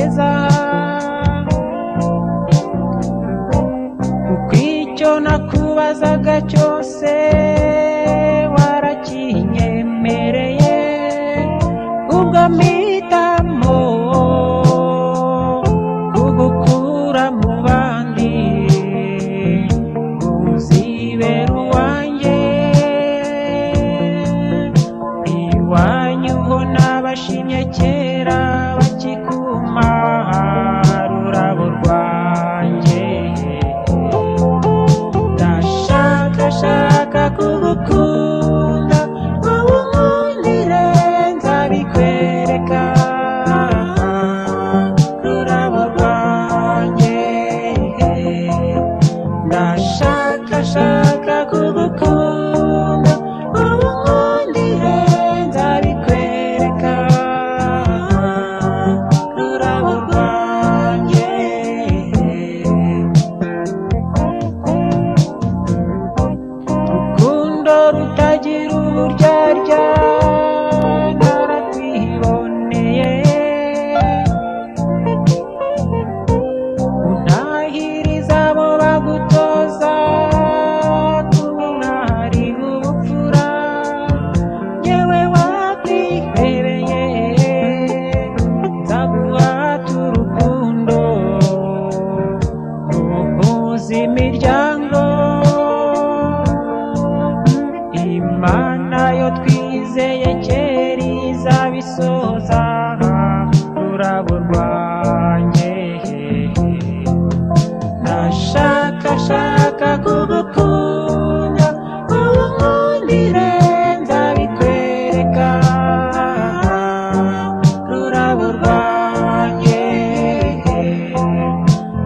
neza kuko icyo nakubazaga cyose warakinyemereye ubwo mpitamo kugukura mu bandi uzibera uwanjye iwanyu ho nabashimye kera bakikuma ururabo rwanjye ndashaka kugukunda wowe unkundire nzabikwereka ururabo rwanjye ndashaka kugukunda wowe unkundire nzabikwereka ururabo rwanjye rukundo rutagira uburyarya narakwiboneye unahiriza abo bagutoza kumwari ubupfura yewe wakwihebeye nzaguhata urukundo ruhuza imiryango Imana yo twizeye kera izabisoza ururabo rwanjye ndashaka kugukunda wowe unkundire nzabikwereka ururabo rwanjye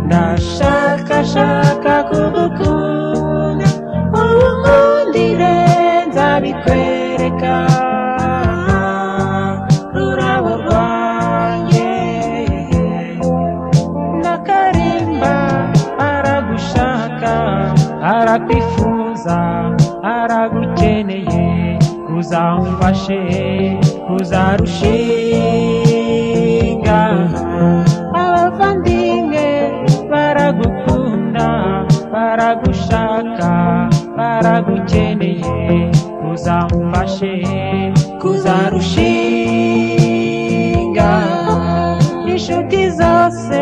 ndashaka kugukunda wowe unkundire nzabikwereka ururabo rwanjye n'akarimba aragushaka arakwifuza aragukeneye kuzamfashe kuzarushinga abavandimwe baragukunda baragushaka baragukeneye kuzamfashe kuzarushinga inshuti zose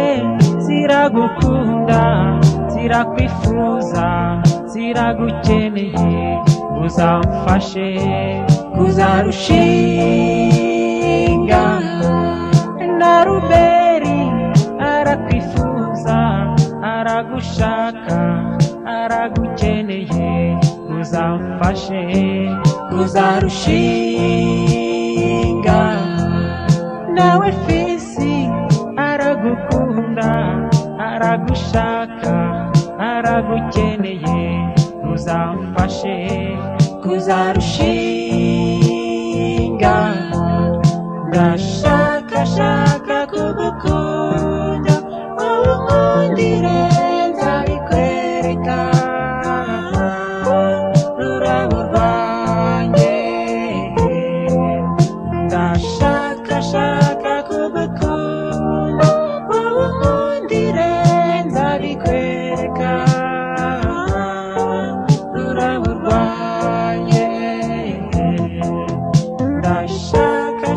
ziragukunda zirakwifuza ziragukeneye kuzamfashe kuzarushinga na Ruberi arakwifuza aragushaka aragukeneye kuzamfashe kuzarushinga nawe Fisi aragukunda aragushaka aragukeneye kuzamfashe kuzarushinga ndashaka kugukunda wowe unkundire nzabikwereka ururabo rwanjye ndashaka kugukunda wowe unkundire nzabikwereka ururabo rwanjye ndashaka